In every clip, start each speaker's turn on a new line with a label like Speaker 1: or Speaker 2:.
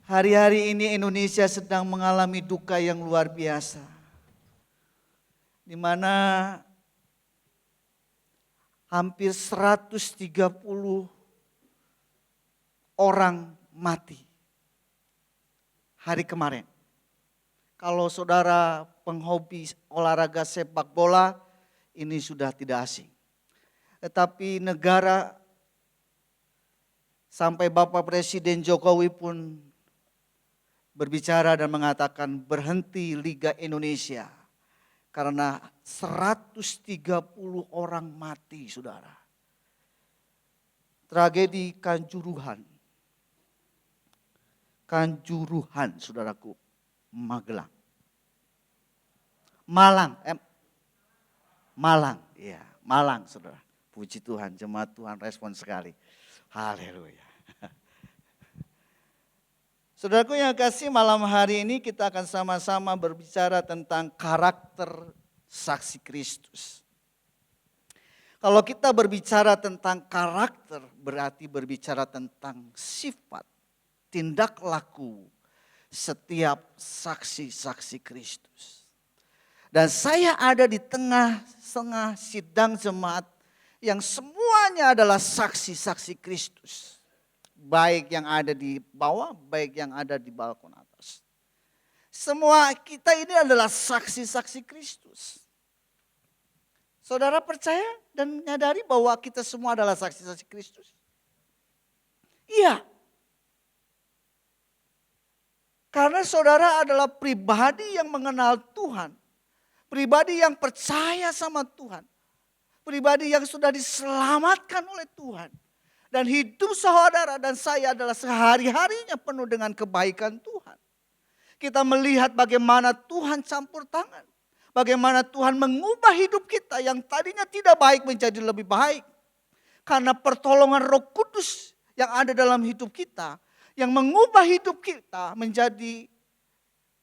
Speaker 1: Hari-hari ini Indonesia sedang mengalami duka yang luar biasa. Di mana hampir 130 orang mati hari kemarin. Kalau saudara penghobi olahraga sepak bola, ini sudah tidak asing. Tetapi negara sampai Bapak Presiden Jokowi pun berbicara dan mengatakan berhenti Liga Indonesia. Karena 130 orang mati, saudara. Tragedi Kanjuruhan. Kanjuruhan, saudaraku. Magelang. Malang, ya, Malang, saudara. Puji Tuhan, jemaat Tuhan respon sekali. Haleluya. Saudaraku yang kasih, malam hari ini kita akan sama-sama berbicara tentang karakter saksi Kristus. Kalau kita berbicara tentang karakter, berarti berbicara tentang sifat, tindak laku setiap saksi-saksi Kristus. Dan saya ada di tengah-tengah sidang jemaat yang semuanya adalah saksi-saksi Kristus. Baik yang ada di bawah, baik yang ada di balkon atas. Semua kita ini adalah saksi-saksi Kristus. Saudara percaya dan menyadari bahwa kita semua adalah saksi-saksi Kristus? Iya. Karena saudara adalah pribadi yang mengenal Tuhan. Pribadi yang percaya sama Tuhan. Pribadi yang sudah diselamatkan oleh Tuhan. Dan hidup saudara dan saya adalah sehari-harinya penuh dengan kebaikan Tuhan. Kita melihat bagaimana Tuhan campur tangan. Bagaimana Tuhan mengubah hidup kita yang tadinya tidak baik menjadi lebih baik. Karena pertolongan Roh Kudus yang ada dalam hidup kita. Yang mengubah hidup kita menjadi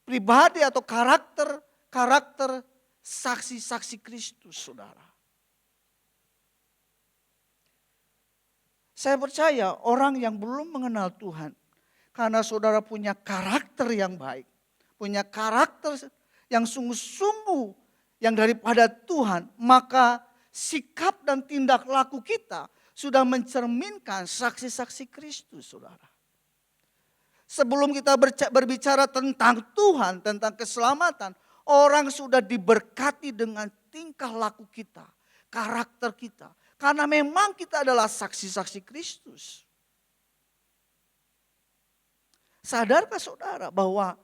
Speaker 1: pribadi atau karakter saksi-saksi Kristus, saudara. Saya percaya orang yang belum mengenal Tuhan, karena saudara punya karakter yang baik, punya karakter yang sungguh-sungguh yang daripada Tuhan, maka sikap dan tindak laku kita sudah mencerminkan saksi-saksi Kristus, saudara. Sebelum kita berbicara tentang Tuhan, tentang keselamatan, orang sudah diberkati dengan tingkah laku kita, karakter kita. Karena memang kita adalah saksi-saksi Kristus. Sadarkah saudara bahwa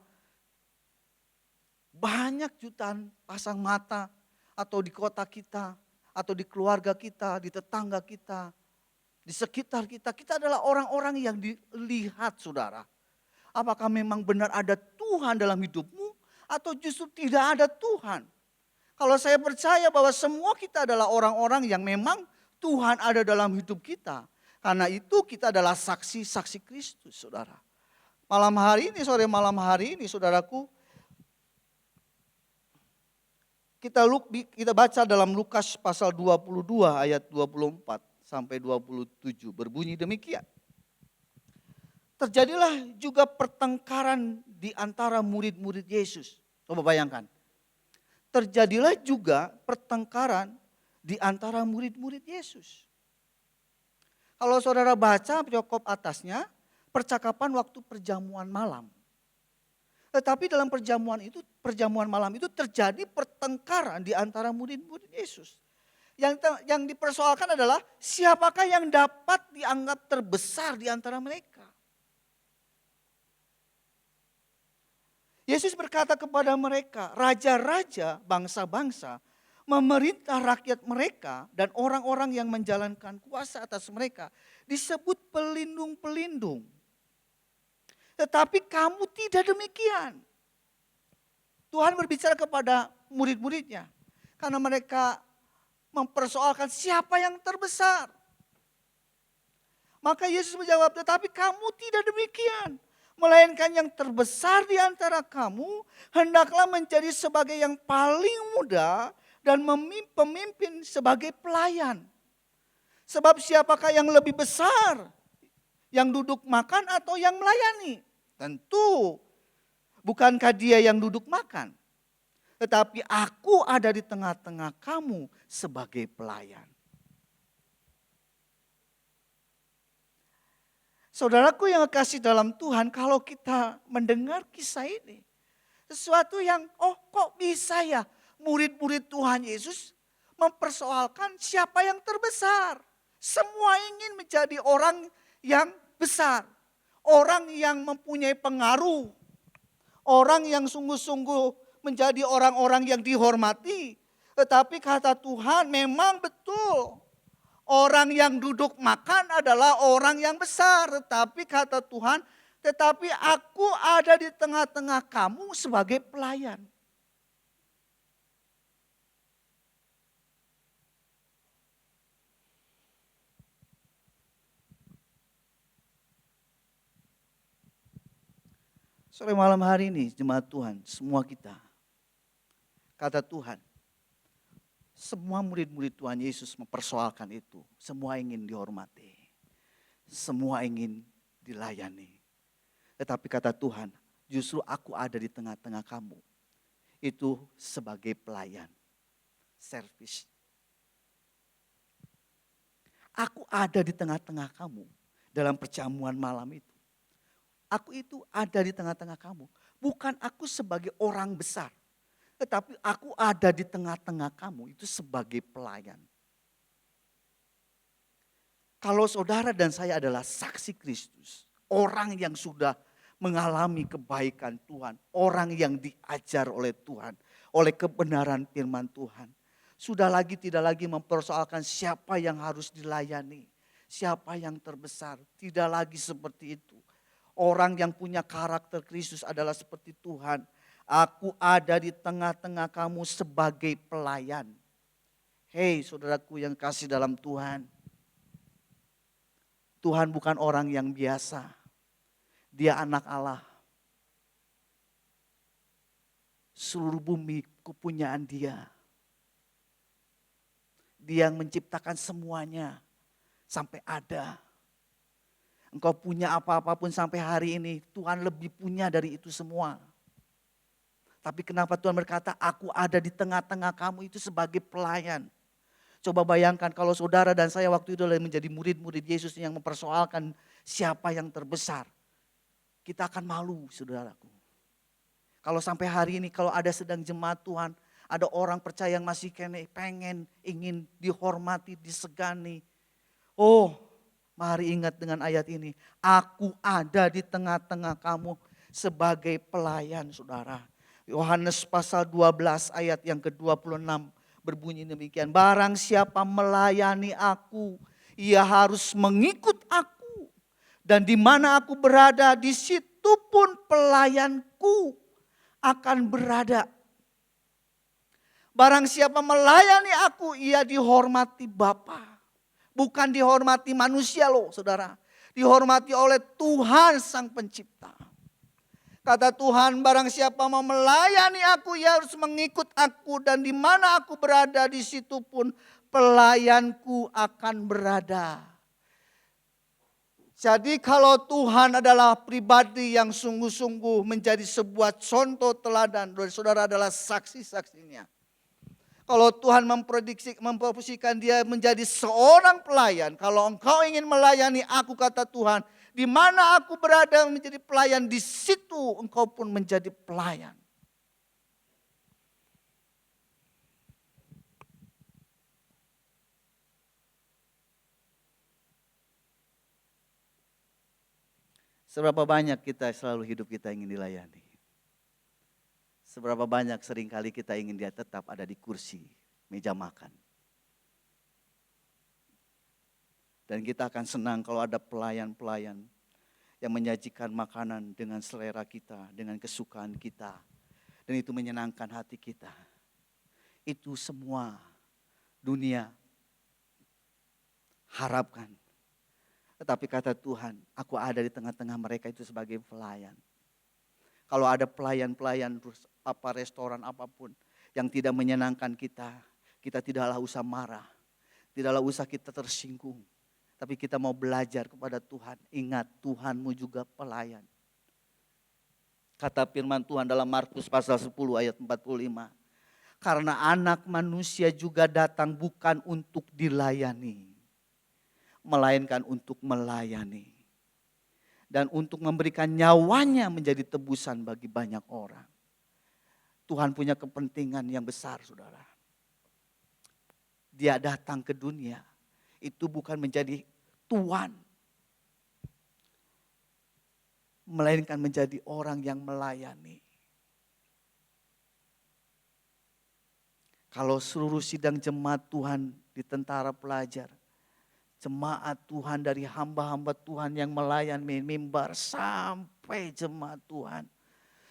Speaker 1: banyak jutaan pasang mata atau di kota kita, atau di keluarga kita, di tetangga kita, di sekitar kita. Kita adalah orang-orang yang dilihat, saudara. Apakah memang benar ada Tuhan dalam hidupmu atau justru tidak ada Tuhan? Kalau saya percaya bahwa semua kita adalah orang-orang yang memang Tuhan ada dalam hidup kita. Karena itu kita adalah saksi-saksi Kristus, saudara. Malam hari ini, sore malam hari ini, saudaraku, kita baca dalam Lukas pasal 22 ayat 24 sampai 27. Berbunyi demikian. Terjadilah juga pertengkaran di antara murid-murid Yesus. Coba bayangkan. Terjadilah juga pertengkaran di antara murid-murid Yesus. Kalau saudara baca perikop atasnya, percakapan waktu perjamuan malam. Tetapi dalam perjamuan malam itu terjadi pertengkaran di antara murid-murid Yesus. Yang dipersoalkan adalah siapakah yang dapat dianggap terbesar di antara mereka. Yesus berkata kepada mereka, raja-raja, bangsa-bangsa, memerintah rakyat mereka dan orang-orang yang menjalankan kuasa atas mereka disebut pelindung-pelindung. Tetapi kamu tidak demikian. Tuhan berbicara kepada murid-muridnya. Karena mereka mempersoalkan siapa yang terbesar. Maka Yesus menjawab, tetapi kamu tidak demikian. Melainkan yang terbesar di antara kamu hendaklah menjadi sebagai yang paling muda dan pemimpin sebagai pelayan. Sebab siapakah yang lebih besar? Yang duduk makan atau yang melayani? Tentu bukankah dia yang duduk makan? Tetapi aku ada di tengah-tengah kamu sebagai pelayan. Saudaraku yang kasih dalam Tuhan, kalau kita mendengar kisah ini, sesuatu yang, kok bisa ya murid-murid Tuhan Yesus mempersoalkan siapa yang terbesar. Semua ingin menjadi orang yang besar. Orang yang mempunyai pengaruh. Orang yang sungguh-sungguh menjadi orang-orang yang dihormati. Tetapi kata Tuhan memang betul. Orang yang duduk makan adalah orang yang besar. Tetapi kata Tuhan, tetapi aku ada di tengah-tengah kamu sebagai pelayan. Sore malam hari ini jemaat Tuhan, semua kita. Kata Tuhan, semua murid-murid Tuhan Yesus mempersoalkan itu. Semua ingin dihormati. Semua ingin dilayani. Tetapi kata Tuhan, justru aku ada di tengah-tengah kamu. Itu sebagai pelayan. Servis. Aku ada di tengah-tengah kamu dalam perjamuan malam itu. Aku itu ada di tengah-tengah kamu. Bukan aku sebagai orang besar. Tetapi aku ada di tengah-tengah kamu itu sebagai pelayan. Kalau saudara dan saya adalah saksi Kristus. Orang yang sudah mengalami kebaikan Tuhan. Orang yang diajar oleh Tuhan. Oleh kebenaran firman Tuhan. Sudah tidak lagi mempersoalkan siapa yang harus dilayani. Siapa yang terbesar. Tidak lagi seperti itu. Orang yang punya karakter Kristus adalah seperti Tuhan. Aku ada di tengah-tengah kamu sebagai pelayan. Hei saudaraku yang kasih dalam Tuhan. Tuhan bukan orang yang biasa. Dia anak Allah. Seluruh bumi kepunyaan Dia. Dia yang menciptakan semuanya sampai ada. Engkau punya apa-apa pun sampai hari ini, Tuhan lebih punya dari itu semua. Tapi kenapa Tuhan berkata, aku ada di tengah-tengah kamu itu sebagai pelayan. Coba bayangkan kalau saudara dan saya waktu itu menjadi murid-murid Yesus yang mempersoalkan siapa yang terbesar. Kita akan malu saudaraku. Kalau sampai hari ini kalau ada sedang jemaat Tuhan, ada orang percaya yang masih pengen, ingin dihormati, disegani. Mari ingat dengan ayat ini. Aku ada di tengah-tengah kamu sebagai pelayan saudara. Yohanes pasal 12 ayat yang ke-26 berbunyi demikian. Barang siapa melayani aku, ia harus mengikut aku. Dan di mana aku berada, di situ pun pelayanku akan berada. Barang siapa melayani aku, ia dihormati Bapa. Bukan dihormati manusia loh saudara. Dihormati oleh Tuhan Sang Pencipta. Kata Tuhan, barang siapa mau melayani aku, ia harus mengikut aku. Dan di mana aku berada, di situ pun pelayanku akan berada. Jadi kalau Tuhan adalah pribadi yang sungguh-sungguh menjadi sebuah contoh teladan. Saudara adalah saksi-saksinya. Kalau Tuhan memprediksikan dia menjadi seorang pelayan. Kalau engkau ingin melayani aku kata Tuhan. Di mana aku berada menjadi pelayan, di situ engkau pun menjadi pelayan. Seberapa banyak kita selalu hidup kita ingin dilayani. Seberapa banyak seringkali kita ingin dia tetap ada di kursi, meja makan. Dan kita akan senang kalau ada pelayan-pelayan yang menyajikan makanan dengan selera kita, dengan kesukaan kita. Dan itu menyenangkan hati kita. Itu semua dunia harapkan. Tetapi kata Tuhan, aku ada di tengah-tengah mereka itu sebagai pelayan. Kalau ada pelayan-pelayan restoran apapun yang tidak menyenangkan kita, kita tidaklah usah marah. Tidaklah usah kita tersinggung. Tapi kita mau belajar kepada Tuhan. Ingat Tuhanmu juga pelayan. Kata firman Tuhan dalam Markus pasal 10 ayat 45. Karena anak manusia juga datang bukan untuk dilayani, melainkan untuk melayani. Dan untuk memberikan nyawanya menjadi tebusan bagi banyak orang. Tuhan punya kepentingan yang besar, saudara. Dia datang ke dunia, itu bukan menjadi tuan, melainkan menjadi orang yang melayani. Kalau seluruh sidang jemaat Tuhan di tentara pelajar, jemaat Tuhan dari hamba-hamba Tuhan yang melayani mimbar sampai jemaat Tuhan,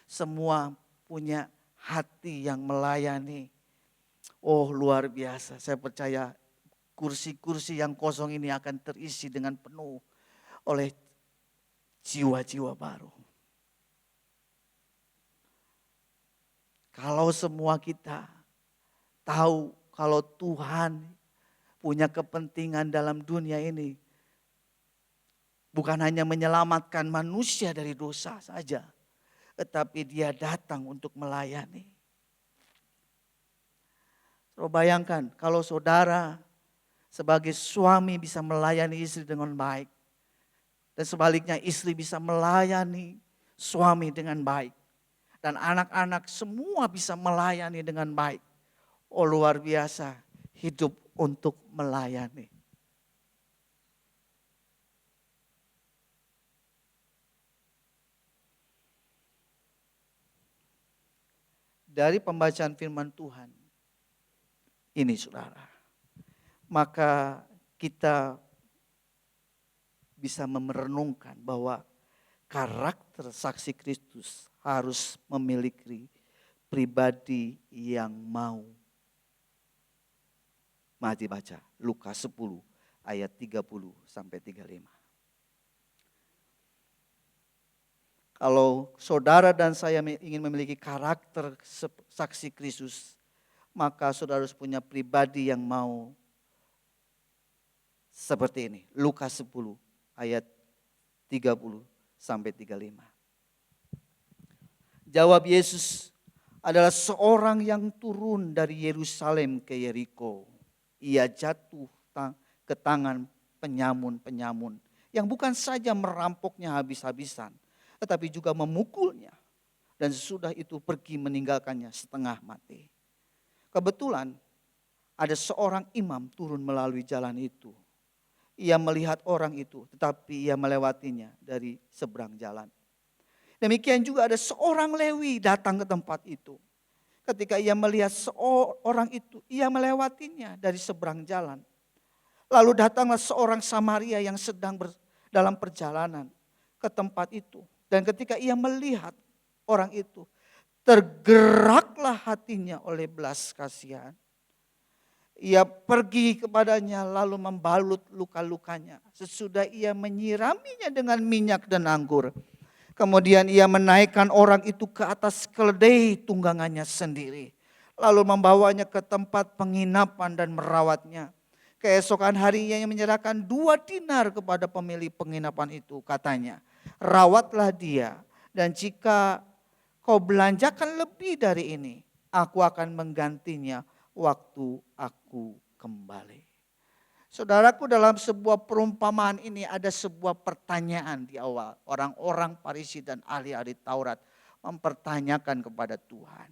Speaker 1: semua punya hati yang melayani. Oh, luar biasa, saya percaya kursi-kursi yang kosong ini akan terisi dengan penuh oleh jiwa-jiwa baru. Kalau semua kita tahu kalau Tuhan punya kepentingan dalam dunia ini, bukan hanya menyelamatkan manusia dari dosa saja, tetapi Dia datang untuk melayani. Saudara bayangkan kalau saudara sebagai suami bisa melayani istri dengan baik. Dan sebaliknya istri bisa melayani suami dengan baik. Dan anak-anak semua bisa melayani dengan baik. Oh, luar biasa, hidup untuk melayani. Dari pembacaan firman Tuhan ini, saudara, maka kita bisa merenungkan bahwa karakter saksi Kristus harus memiliki pribadi yang mau. Mari baca Lukas 10 ayat 30 sampai 35. Kalau saudara dan saya ingin memiliki karakter saksi Kristus, maka saudara harus punya pribadi yang mau seperti ini. Lukas 10 ayat 30 sampai 35. Jawab Yesus, adalah seorang yang turun dari Yerusalem ke Yeriko. Ia jatuh ke tangan penyamun-penyamun yang bukan saja merampoknya habis-habisan, tetapi juga memukulnya. Dan sesudah itu pergi meninggalkannya setengah mati. Kebetulan ada seorang imam turun melalui jalan itu. Ia melihat orang itu, tetapi ia melewatinya dari seberang jalan. Demikian juga ada seorang Lewi datang ke tempat itu. Ketika ia melihat seorang itu, ia melewatinya dari seberang jalan. Lalu datanglah seorang Samaria yang sedang dalam perjalanan ke tempat itu. Dan ketika ia melihat orang itu, tergeraklah hatinya oleh belas kasihan. Ia pergi kepadanya lalu membalut luka-lukanya. Sesudah ia menyiraminya dengan minyak dan anggur. Kemudian ia menaikkan orang itu ke atas keledai tunggangannya sendiri. Lalu membawanya ke tempat penginapan dan merawatnya. Keesokan harinya ia menyerahkan 2 dinar kepada pemilik penginapan itu. Katanya, rawatlah dia, dan jika kau belanjakan lebih dari ini, aku akan menggantinya waktu aku kembali. Saudaraku, dalam sebuah perumpamaan ini ada sebuah pertanyaan di awal. Orang-orang Farisi dan ahli-ahli Taurat mempertanyakan kepada Tuhan.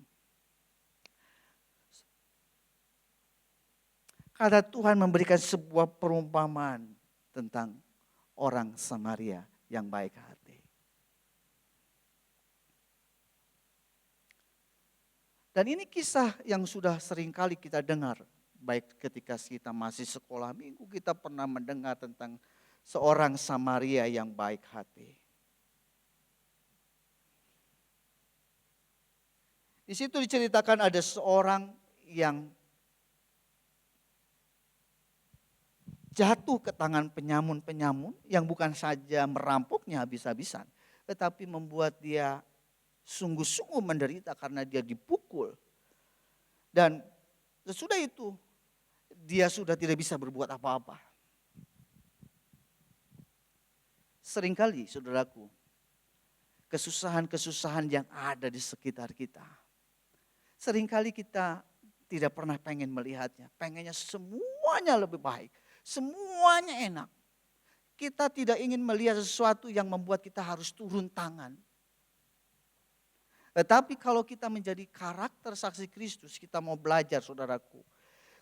Speaker 1: Karena Tuhan memberikan sebuah perumpamaan tentang orang Samaria yang baik hati. Dan ini kisah yang sudah sering kali kita dengar. Baik ketika kita masih sekolah minggu, kita pernah mendengar tentang seorang Samaria yang baik hati. Di situ diceritakan ada seorang yang jatuh ke tangan penyamun-penyamun yang bukan saja merampoknya habis-habisan, tetapi membuat dia sungguh-sungguh menderita karena dia dipukul. Dan sesudah itu dia sudah tidak bisa berbuat apa-apa. Seringkali saudaraku, kesusahan-kesusahan yang ada di sekitar kita. Seringkali kita tidak pernah pengen melihatnya, pengennya semuanya lebih baik, semuanya enak. Kita tidak ingin melihat sesuatu yang membuat kita harus turun tangan. Tetapi kalau kita menjadi karakter saksi Kristus, kita mau belajar saudaraku,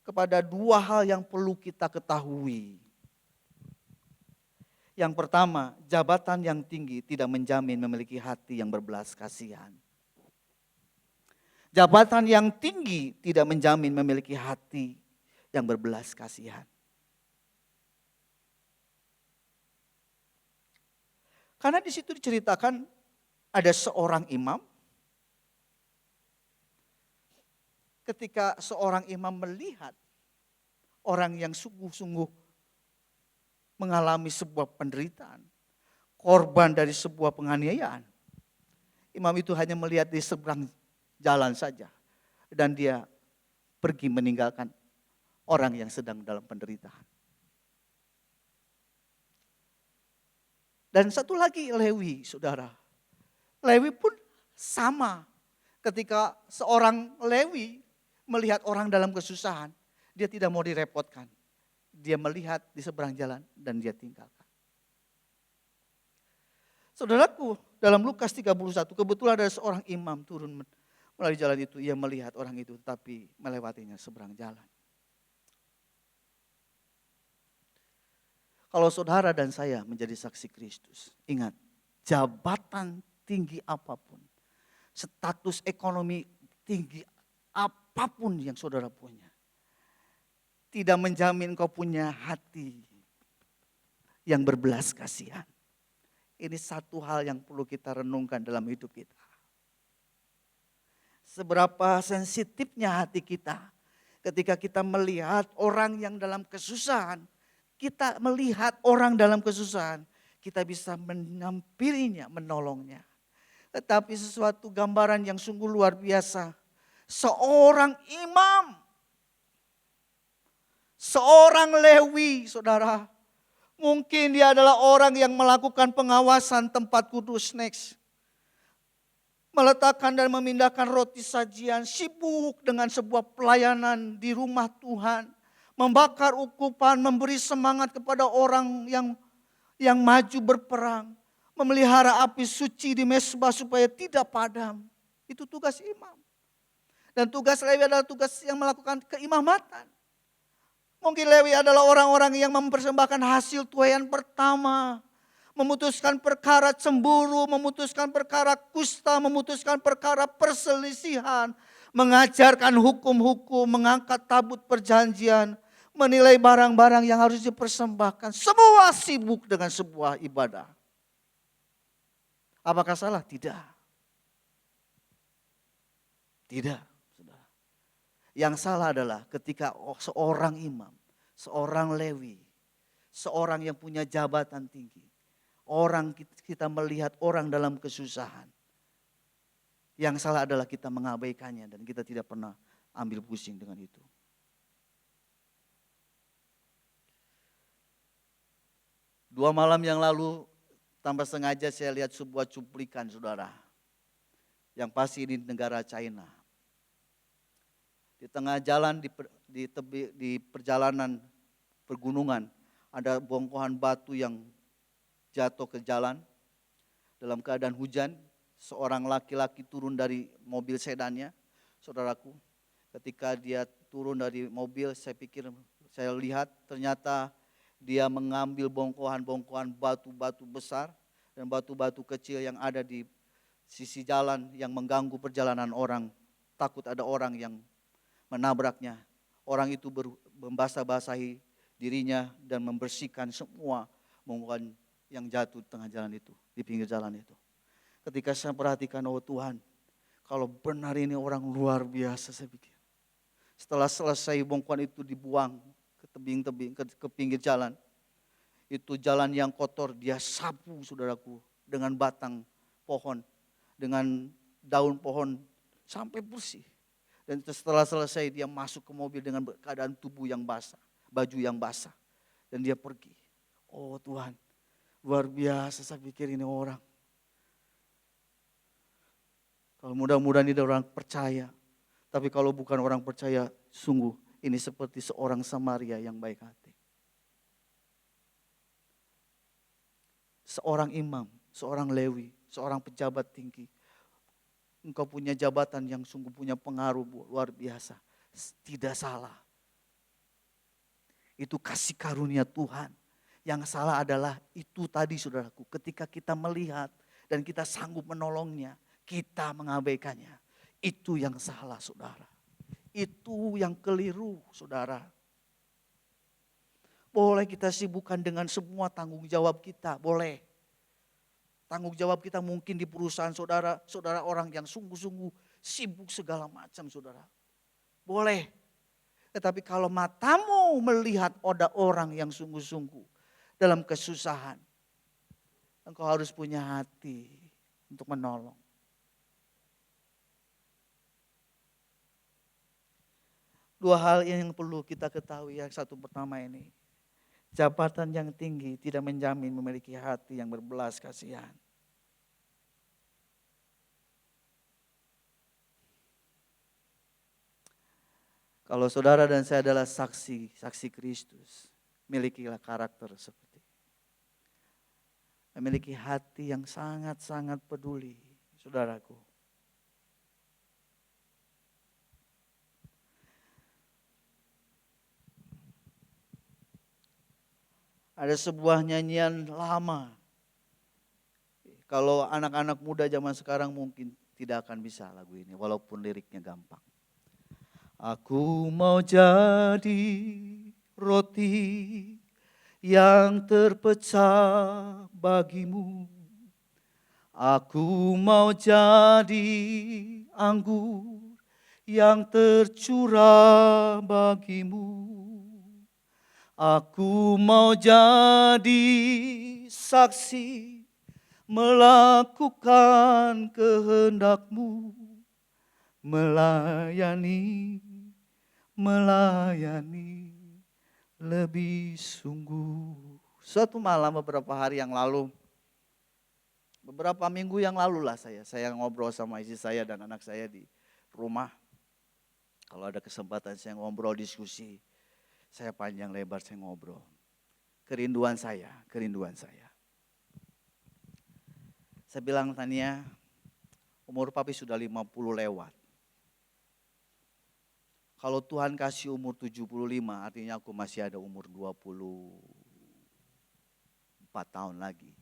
Speaker 1: kepada dua hal yang perlu kita ketahui. Yang pertama, jabatan yang tinggi tidak menjamin memiliki hati yang berbelas kasihan. Jabatan yang tinggi tidak menjamin memiliki hati yang berbelas kasihan. Karena di situ diceritakan ada seorang imam. Ketika seorang imam melihat orang yang sungguh-sungguh mengalami sebuah penderitaan, korban dari sebuah penganiayaan. Imam itu hanya melihat di seberang jalan saja. Dan dia pergi meninggalkan orang yang sedang dalam penderitaan. Dan satu lagi Lewi, saudara. Lewi pun sama. Ketika seorang Lewi melihat orang dalam kesusahan, dia tidak mau direpotkan. Dia melihat di seberang jalan dan dia tinggalkan. Saudaraku, dalam Lukas 31 kebetulan ada seorang imam turun melalui jalan itu. Ia melihat orang itu tapi melewatinya seberang jalan. Kalau saudara dan saya menjadi saksi Kristus, ingat, jabatan tinggi apapun, status ekonomi tinggi apapun yang saudara punya, tidak menjamin kau punya hati yang berbelas kasihan. Ini satu hal yang perlu kita renungkan dalam hidup kita. Seberapa sensitifnya hati kita ketika kita melihat orang yang dalam kesusahan, kita melihat orang dalam kesusahan, kita bisa menyampirinya, menolongnya. Tetapi sesuatu gambaran yang sungguh luar biasa. Seorang imam, seorang Lewi, saudara. Mungkin dia adalah orang yang melakukan pengawasan tempat kudus. Next. Meletakkan dan memindahkan roti sajian, sibuk dengan sebuah pelayanan di rumah Tuhan. Membakar ukupan, memberi semangat kepada orang yang maju berperang. Memelihara api suci di mezbah supaya tidak padam. Itu tugas imam. Dan tugas Lewi adalah tugas yang melakukan keimamatan. Mungkin Lewi adalah orang-orang yang mempersembahkan hasil tuaian pertama. Memutuskan perkara cemburu, memutuskan perkara kusta, memutuskan perkara perselisihan. Mengajarkan hukum-hukum, mengangkat tabut perjanjian. Menilai barang-barang yang harus dipersembahkan. Semua sibuk dengan sebuah ibadah. Apakah salah? Tidak. Tidak. Yang salah adalah ketika seorang imam, seorang Lewi, seorang yang punya jabatan tinggi. Kita melihat orang dalam kesusahan. Yang salah adalah kita mengabaikannya dan kita tidak pernah ambil pusing dengan itu. Dua malam yang lalu tanpa sengaja saya lihat sebuah cuplikan saudara. Yang pasti di negara China. Di tengah jalan di perjalanan pergunungan ada bongkohan batu yang jatuh ke jalan dalam keadaan hujan. Seorang laki-laki turun dari mobil sedannya, saudaraku. Ketika dia turun dari mobil, saya lihat ternyata dia mengambil bongkohan-bongkohan batu-batu besar dan batu-batu kecil yang ada di sisi jalan yang mengganggu perjalanan orang. Takut ada orang yang menabraknya. Orang itu membasah-basahi dirinya dan membersihkan semua bongkohan yang jatuh di tengah jalan itu, di pinggir jalan itu. Ketika saya perhatikan, oh Tuhan, kalau benar ini orang luar biasa saya pikir. Setelah selesai bongkohan itu dibuang ke tebing-tebing, ke pinggir jalan. Itu jalan yang kotor dia sapu saudaraku dengan batang pohon, dengan daun pohon sampai bersih. Dan setelah selesai dia masuk ke mobil dengan keadaan tubuh yang basah, baju yang basah. Dan dia pergi. Oh Tuhan, luar biasa saya pikir ini orang. Kalau mudah-mudahan ini orang percaya. Tapi kalau bukan orang percaya, sungguh ini seperti seorang Samaria yang baik hati. Seorang imam, seorang Lewi, seorang pejabat tinggi. Engkau punya jabatan yang sungguh punya pengaruh luar biasa. Tidak salah. Itu kasih karunia Tuhan. Yang salah adalah itu tadi saudaraku. Ketika kita melihat dan kita sanggup menolongnya, kita mengabaikannya. Itu yang salah saudara. Itu yang keliru saudara. Boleh kita sibukkan dengan semua tanggung jawab kita, boleh. Tanggung jawab kita mungkin di perusahaan saudara, saudara orang yang sungguh-sungguh sibuk segala macam saudara. Boleh. Tetapi kalau matamu melihat ada orang yang sungguh-sungguh dalam kesusahan, engkau harus punya hati untuk menolong. Dua hal yang perlu kita ketahui. Yang satu pertama ini, jabatan yang tinggi tidak menjamin memiliki hati yang berbelas kasihan. Kalau saudara dan saya adalah saksi Kristus, milikilah karakter seperti ini. Memiliki hati yang sangat-sangat peduli, saudaraku. Ada sebuah nyanyian lama. Kalau anak-anak muda zaman sekarang mungkin tidak akan bisa lagu ini, walaupun liriknya gampang. Aku mau jadi roti yang terpecah bagimu. Aku mau jadi anggur yang tercurah bagimu. Aku mau jadi saksi melakukan kehendak-Mu. Melayani lebih sungguh. Suatu malam beberapa hari yang lalu, beberapa minggu yang lalu lah saya ngobrol sama istri saya dan anak saya di rumah. Kalau ada kesempatan saya ngobrol diskusi, saya panjang lebar saya ngobrol. Kerinduan saya. Saya bilang, Tania, umur papi sudah 50 lewat. Kalau Tuhan kasih umur 75, artinya aku masih ada umur 24 tahun lagi.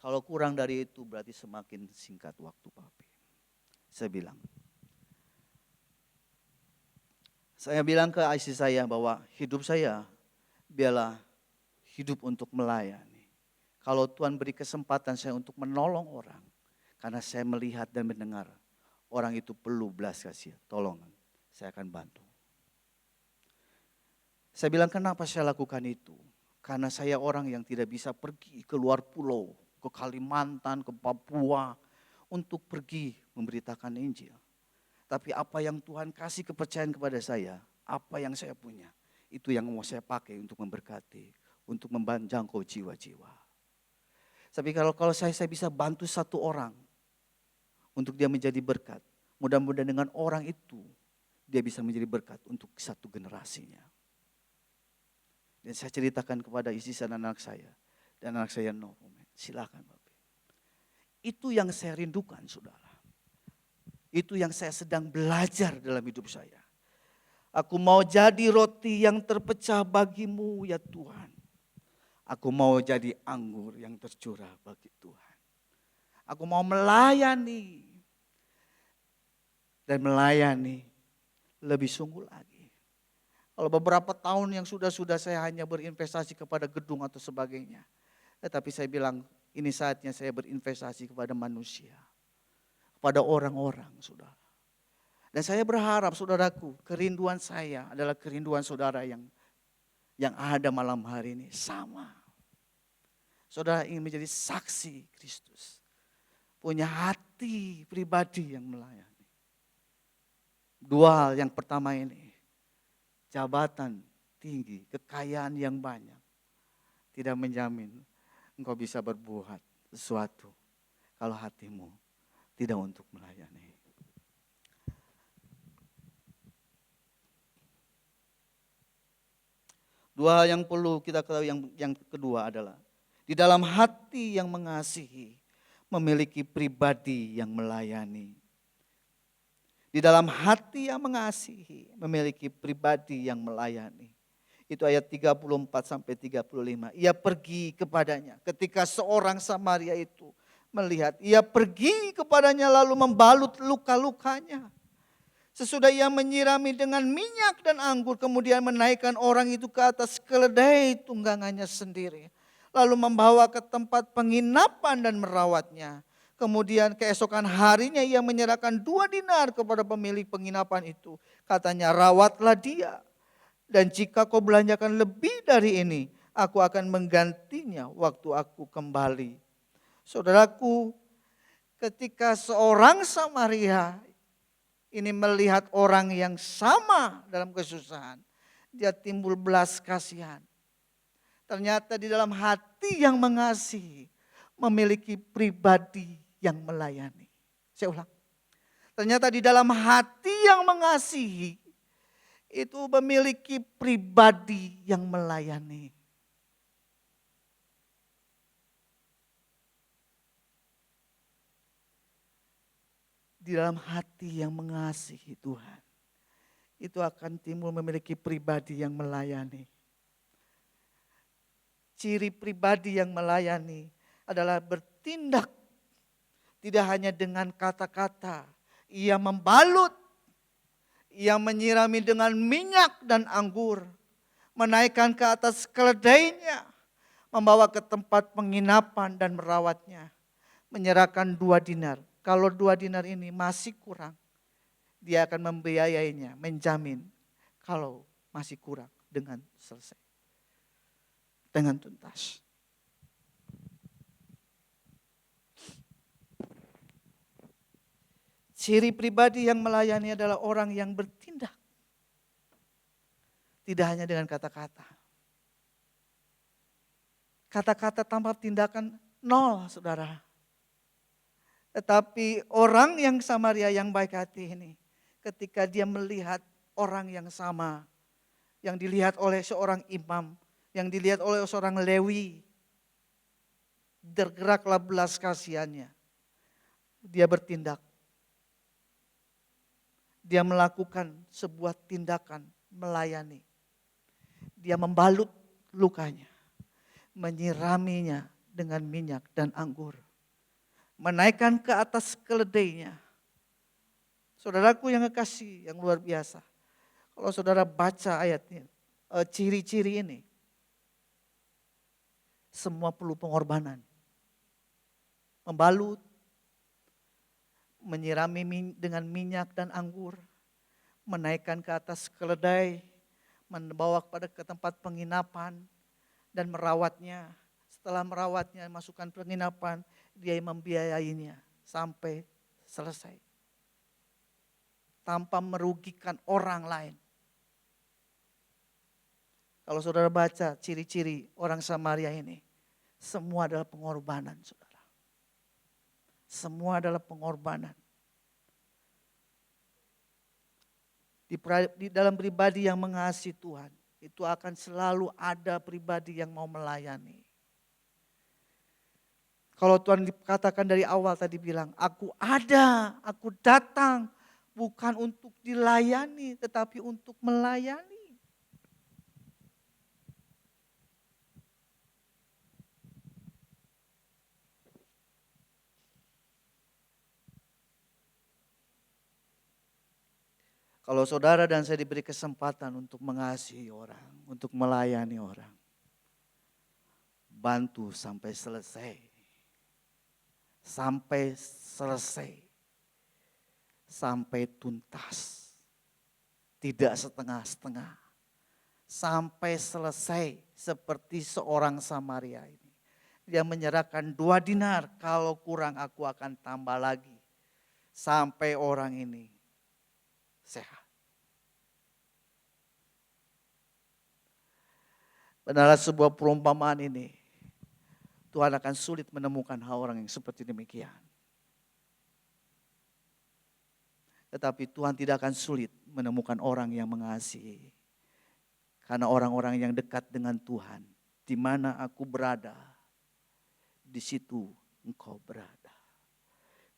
Speaker 1: Kalau kurang dari itu berarti semakin singkat waktu papi. Saya bilang ke istri saya bahwa hidup saya biarlah hidup untuk melayani. Kalau Tuhan beri kesempatan saya untuk menolong orang, karena saya melihat dan mendengar orang itu perlu belas kasihan, tolong, saya akan bantu. Saya bilang kenapa saya lakukan itu? Karena saya orang yang tidak bisa pergi ke luar pulau, ke Kalimantan, ke Papua, untuk pergi memberitakan Injil. Tapi apa yang Tuhan kasih kepercayaan kepada saya, apa yang saya punya, itu yang mau saya pakai untuk memberkati, untuk menjangkau jiwa-jiwa. Tapi kalau saya bisa bantu satu orang, untuk dia menjadi berkat. Mudah-mudahan dengan orang itu dia bisa menjadi berkat untuk satu generasinya. Dan saya ceritakan kepada istri dan anak saya. Dan anak saya, no, silakan Bapak. Itu yang saya rindukan saudara. Itu yang saya sedang belajar dalam hidup saya. Aku mau jadi roti yang terpecah bagimu ya Tuhan. Aku mau jadi anggur yang tercurah bagi Tuhan. Aku mau melayani. Dan melayani lebih sungguh lagi. Kalau beberapa tahun yang sudah saya hanya berinvestasi kepada gedung atau sebagainya. Tetapi saya bilang ini saatnya saya berinvestasi kepada manusia. Kepada orang-orang saudara. Dan saya berharap saudaraku, kerinduan saya adalah kerinduan saudara yang ada malam hari ini sama. Saudara ingin menjadi saksi Kristus. Punya hati pribadi yang melayani. Dua hal, yang pertama ini. Jabatan tinggi, kekayaan yang banyak. Tidak menjamin engkau bisa berbuat sesuatu. Kalau hatimu tidak untuk melayani. Dua hal yang perlu kita ketahui, yang kedua adalah di dalam hati yang mengasihi, memiliki pribadi yang melayani. Di dalam hati yang mengasihi, memiliki pribadi yang melayani. Itu ayat 34 sampai 35. Ia pergi kepadanya ketika seorang Samaria itu melihat. Ia pergi kepadanya lalu membalut luka-lukanya. Sesudah ia menyirami dengan minyak dan anggur, kemudian menaikkan orang itu ke atas keledai tunggangannya sendiri. Lalu membawa ke tempat penginapan dan merawatnya. Kemudian keesokan harinya ia menyerahkan 2 dinar kepada pemilik penginapan itu. Katanya, rawatlah dia. Dan jika kau belanjakan lebih dari ini, aku akan menggantinya waktu aku kembali. Saudaraku, ketika seorang Samaria ini melihat orang yang sama dalam kesusahan, dia timbul belas kasihan. Ternyata di dalam hati yang mengasihi, memiliki pribadi yang melayani. Saya ulang. Ternyata di dalam hati yang mengasihi, itu memiliki pribadi yang melayani. Di dalam hati yang mengasihi Tuhan, itu akan timbul memiliki pribadi yang melayani. Ciri pribadi yang melayani adalah bertindak tidak hanya dengan kata-kata. Ia membalut, ia menyirami dengan minyak dan anggur, menaikkan ke atas keledainya, membawa ke tempat penginapan dan merawatnya, menyerahkan 2 dinar. Kalau 2 dinar ini masih kurang, dia akan membiayainya, menjamin kalau masih kurang dengan selesai, dengan tuntas. Ciri pribadi yang melayani adalah orang yang bertindak. Tidak hanya dengan kata-kata. Kata-kata tanpa tindakan nol, saudara. Tetapi orang yang Samaria yang baik hati ini, ketika dia melihat orang yang sama, yang dilihat oleh seorang imam, yang dilihat oleh seorang Lewi, tergeraklah belas kasihannya. Dia bertindak. Dia melakukan sebuah tindakan melayani. Dia membalut lukanya, menyiraminya dengan minyak dan anggur, menaikkan ke atas keledainya. Saudaraku yang kekasih, yang luar biasa. Kalau saudara baca ayatnya, ciri-ciri ini, semua perlu pengorbanan. Membalut, menyirami dengan minyak dan anggur, menaikkan ke atas keledai, membawa ke tempat penginapan dan merawatnya. Setelah merawatnya, masukkan penginapan, dia membiayainya sampai selesai. Tanpa merugikan orang lain. Kalau saudara baca ciri-ciri orang Samaria ini, semua adalah pengorbanan, saudara. Semua adalah pengorbanan. Di dalam pribadi yang mengasihi Tuhan, itu akan selalu ada pribadi yang mau melayani. Kalau Tuhan dikatakan dari awal tadi bilang, aku ada, aku datang, bukan untuk dilayani, tetapi untuk melayani. Kalau saudara dan saya diberi kesempatan untuk mengasihi orang, untuk melayani orang, bantu sampai selesai. Sampai selesai. Sampai tuntas. Tidak setengah-setengah. Sampai selesai seperti seorang Samaria ini. Dia menyerahkan 2 dinar, kalau kurang aku akan tambah lagi. Sampai orang ini sehat. Adalah sebuah perumpamaan ini. Tuhan akan sulit menemukan orang yang seperti demikian. Tetapi Tuhan tidak akan sulit menemukan orang yang mengasihi. Karena orang-orang yang dekat dengan Tuhan, di mana aku berada, di situ engkau berada.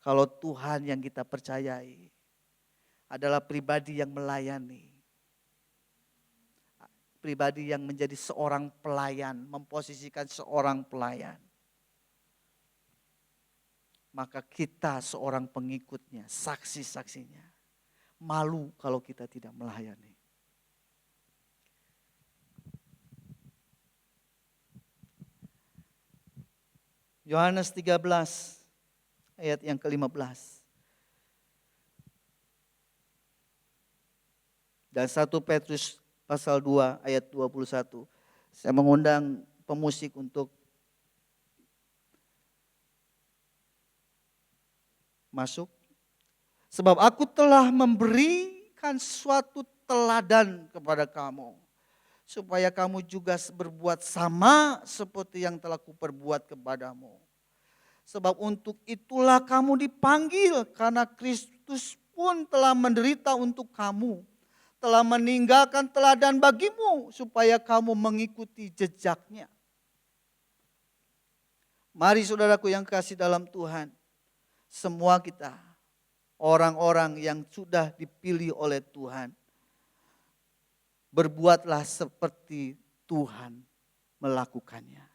Speaker 1: Kalau Tuhan yang kita percayai adalah pribadi yang melayani, pribadi yang menjadi seorang pelayan, memposisikan seorang pelayan, maka kita seorang pengikutnya, saksi-saksinya, malu kalau kita tidak melayani. Yohanes 13 ayat yang ke-15. Dan 1 Petrus pasal 2 ayat 21. Saya mengundang pemusik untuk masuk. Sebab aku telah memberikan suatu teladan kepada kamu, supaya kamu juga berbuat sama seperti yang telah kuperbuat kepadamu. Sebab untuk itulah kamu dipanggil, karena Kristus pun telah menderita untuk kamu, telah meninggalkan teladan bagimu, supaya kamu mengikuti jejaknya. Mari saudaraku yang kasih dalam Tuhan, semua kita orang-orang yang sudah dipilih oleh Tuhan, berbuatlah seperti Tuhan melakukannya.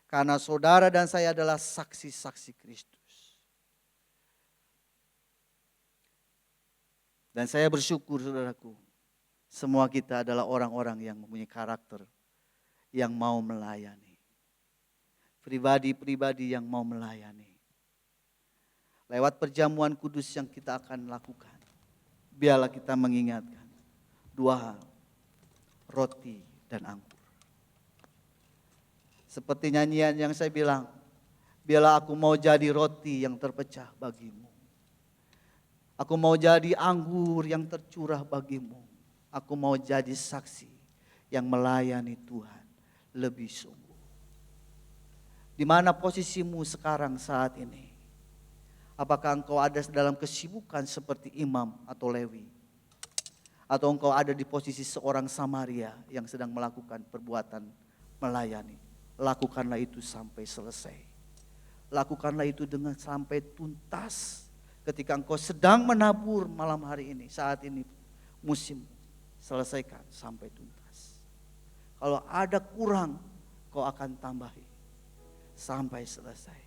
Speaker 1: Karena saudara dan saya adalah saksi-saksi Kristus. Dan saya bersyukur saudaraku, semua kita adalah orang-orang yang mempunyai karakter yang mau melayani. Pribadi-pribadi yang mau melayani. Lewat perjamuan kudus yang kita akan lakukan, biarlah kita mengingatkan dua hal, roti dan anggur. Seperti nyanyian yang saya bilang, biarlah aku mau jadi roti yang terpecah bagimu. Aku mau jadi anggur yang tercurah bagimu. Aku mau jadi saksi yang melayani Tuhan lebih sungguh. Di mana posisimu sekarang saat ini? Apakah engkau ada dalam kesibukan seperti imam atau Lewi? Atau engkau ada di posisi seorang Samaria yang sedang melakukan perbuatan melayani? Lakukanlah itu sampai selesai. Lakukanlah itu dengan sampai tuntas. Ketika engkau sedang menabur malam hari ini, saat ini musim, selesaikan sampai tuntas. Kalau ada kurang, kau akan tambahi sampai selesai.